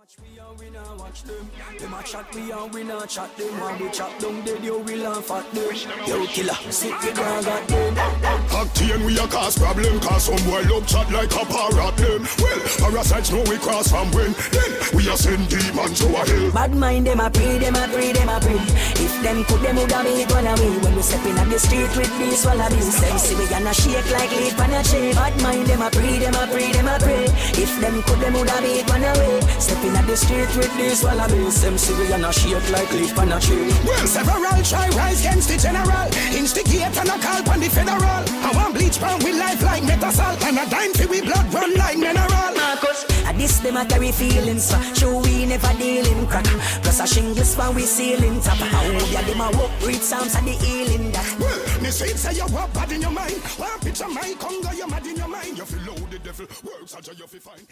Watch we and we not watch them. Them a chat we and we not chat them. When we chat down dead, yo we laugh at them. Yo killer, sit the dog at them. Acting we a cause problem, cause some boy love chat like a parrot them. Well, parasites know we cross from when. Then we a send demons to a hell. Bad mind them a pray, them a pray, them a pray. If them could them woulda made one away. When we step in on the street with these wallabies, them see we gonna shake like leaf on a tree. Bad mind them a pray, them a pray, them a pray. If them could them woulda made one away. Step in on the street with these wallabies, them see we gonna shake like leaf on a tree. Well, several try rise against the general. Instigate and a call on the federal. I want bleach pound with life like metasol. And a dime for we blood run like mineral. Marcus, at this them a carry feelings. Show we never deal in crack. Plus a shingles for we ceiling top. How ya them a walk read psalms and the healing that. Well, me say it say you walk bad in your mind. One picture my Congo, you mad in your mind. You feel low the devil, works such a you feel fine.